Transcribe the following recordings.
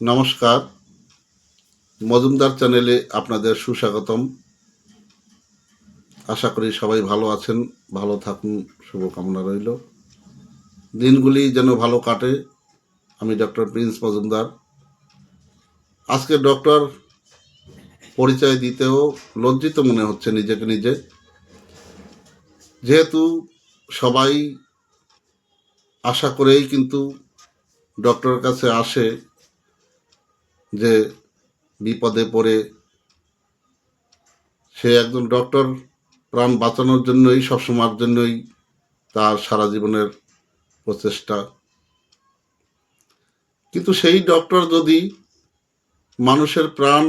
নমস্কার, মজুমদার চ্যানেলে আপনাদের সুস্বাগতম। আশা করি সবাই ভালো আছেন, ভালো থাকুন, শুভকামনা রইল। দিনগুলি যেন ভালো কাটে। আমি ডক্টর প্রিন্স মজুমদার। আজকে ডক্টর পরিচয় দিতেও লজ্জিত মনে হচ্ছে নিজেকে নিজে, যেহেতু সবাই আশা করেই কিন্তু ডক্টরের কাছে আসে যে বিপদে পড়ে সে একজন ডক্টর প্রাণ বাঁচানোর জন্যই, সবসময়ের জন্যই তার সারা জীবনের প্রচেষ্টা। কিন্তু সেই ডক্টর যদি মানুষের প্রাণ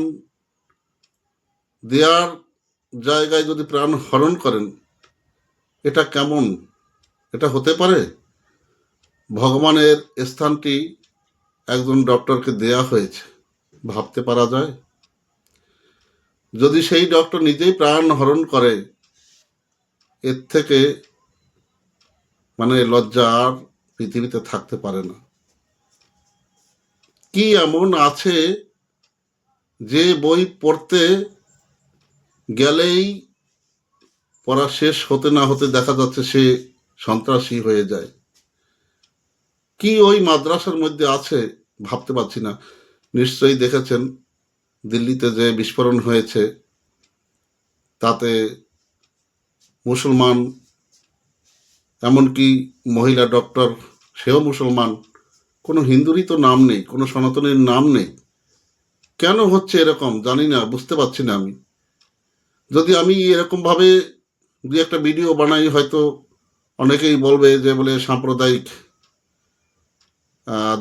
দেওয়ার জায়গায় যদি প্রাণ হরণ করেন, এটা কেমন? এটা হতে পারে? ভগবানের স্থানটি একজন ডক্টরকে দেয়া হয়েছে, ভাবতে পারা যায়? যদি সেই ডক্টর নিজেই প্রাণ হরণ করে, এর থেকে লজ্জা আর পৃথিবীতে থাকতে পারে না। কি এমন আছে যে বই পড়তে গেলেই পড়া শেষ হতে না হতে দেখা যাচ্ছে সে সন্ত্রাসী হয়ে যায়? কি ওই মাদ্রাসার মধ্যে আছে ভাবতে পারছি না। নিশ্চয়ই দেখেছেন দিল্লিতে যে বিস্ফোরণ হয়েছে, তাতে মুসলমান, এমনকি মহিলা ডক্টর সেও মুসলমান, কোনো হিন্দুরই তো নাম নেই, কোনো সনাতনের নাম নেই। কেন হচ্ছে এরকম জানি না, বুঝতে পারছি না আমি। যদি আমি এরকমভাবে দুই একটা ভিডিও বানাই, হয়তো অনেকেই বলবে যে বলে সাম্প্রদায়িক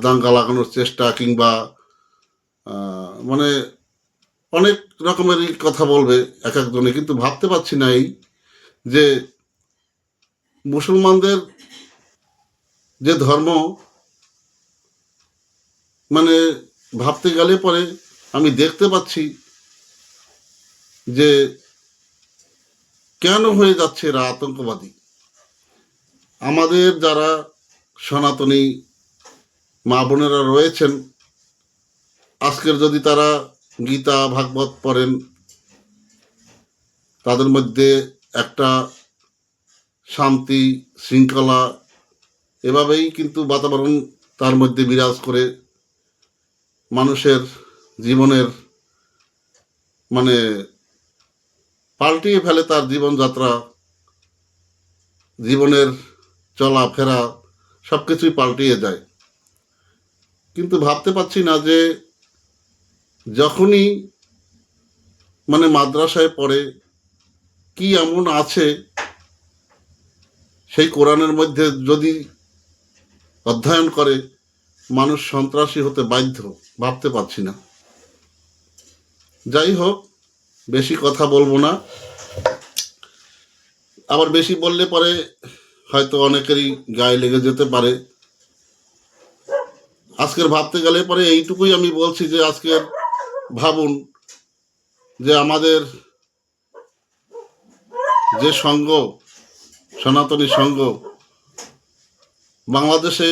দাঙ্গা লাগানোর চেষ্টা, কিংবা মানে অনেক রকমেরই কথা বলবে এক একজনে। কিন্তু ভাবতে পারছি না এই যে মুসলমানদের যে ধর্ম, মানে ভাবতে গেলে পরে আমি দেখতে পাচ্ছি যে কেন হয়ে যাচ্ছে এরা আতঙ্কবাদী। আমাদের যারা সনাতনী মা বোনেরা রয়েছেন, আজকের যদি তারা গীতা ভাগবত পড়েন, তাদের মধ্যে একটা শান্তি শৃঙ্খলা এভাবেই কিন্তু বাতাবরণ তার মধ্যে বিরাজ করে। মানুষের জীবনের মানে পাল্টিয়ে ফেলে তার জীবনযাত্রা, জীবনের চলাফেরা সব কিছুই পাল্টিয়ে যায়। কিন্তু ভাবতে পারছি না যে যখনই মাদ্রাসায় পড়ে, কি এমন আছে সেই কোরআনের মধ্যে যদি অধ্যয়ন করে মানুষ সন্ত্রাসী হতে বাধ্য, ভাবতে পারছি না। যাই হোক, বেশি কথা বলবো না। আবার বেশি বললে পরে হয়তো অনেকেরই গায়ে লেগে যেতে পারে। আজকের ভাবতে গেলে পরে এইটুকুই আমি বলছি যে আজকের ভাবুন যে আমাদের যে সংঘ, সনাতনী সংঘ, বাংলাদেশে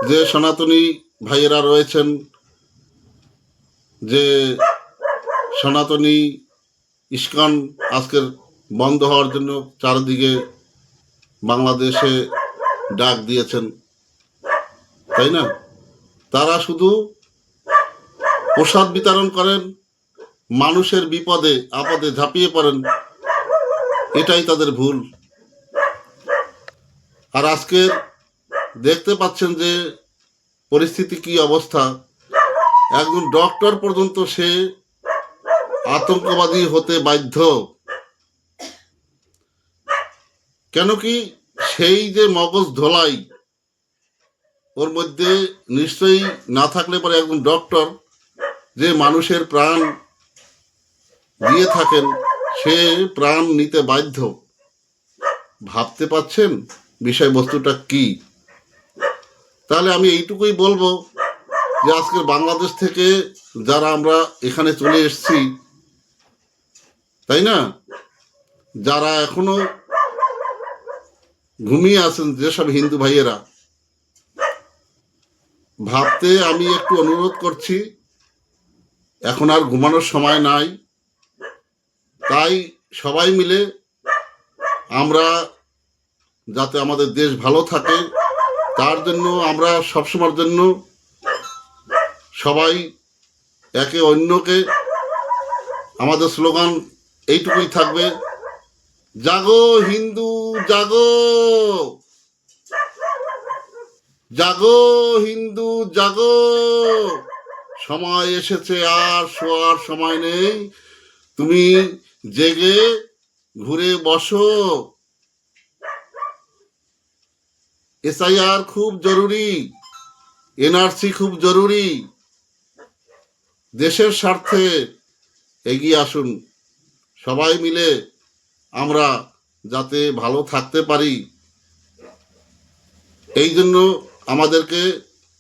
যে সনাতনী ভাইয়েরা রয়েছেন, যে সনাতনী ইস্কন আজকের বন্ধ হওয়ার জন্য চারিদিকে বাংলাদেশে ডাক দিয়েছেন, তাই না? তারা শুধু প্রসাদ বিতরণ করেন, মানুষের বিপদে আপদে ঝাঁপিয়ে পড়েন, এটাই তাদের ভুল। আর আজকে দেখতে পাচ্ছেন যে পরিস্থিতি কি অবস্থা। একজন ডক্টর পর্যন্ত সে আতঙ্কবাদী হতে বাধ্য। কেন কি? সেই যে মগজ ধোলাই ওর মধ্যে নিশ্চয়ই না থাকলে পরে একজন ডক্টর যে মানুষের প্রাণ দিয়ে থাকেন, সে প্রাণ নিতে বাধ্য। ভাবতে পাচ্ছেন বিষয়বস্তুটা কি? তাহলে আমি এইটুকুই বলবো যে আজকের বাংলাদেশ থেকে যারা আমরা এখানে চলে এসেছি, তাই না, যারা এখনো ঘুমিয়ে আছেন, যেসব হিন্দু ভাইয়েরা, ভাবতে আমি একটু অনুরোধ করছি। এখন আর ঘুমানোর সময় নাই, তাই সবাই মিলে আমরা যাতে আমাদের দেশ ভালো থাকে তার জন্য আমরা সবসময়ের জন্য সবাই একে অন্যকে, আমাদের স্লোগান এইটুকুই থাকবে, জাগো হিন্দু জাগো, জাগো হিন্দু জাগো। সময় এসেছে, আর শোয়ার সময় নেই, তুমি জেগে ঘুরে বসো। এসআইআর খুব জরুরি, এনআরসি খুব জরুরি। দেশের স্বার্থে এগিয়ে আসুন। সবাই মিলে আমরা যাতে ভালো থাকতে পারি, এই জন্য আমাদেরকে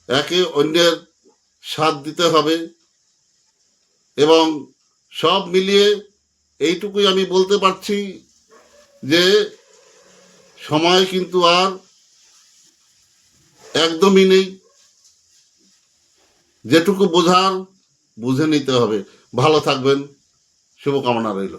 একে অন্যের সাথ দিতে হবে। এবং সব মিলিয়ে এইটুকুই আমি বলতে পারছি যে সময় কিন্তু আর একদমই নেই। যেটুকু বোঝার বুঝে নিতে হবে। ভালো থাকবেন, শুভকামনা রইল।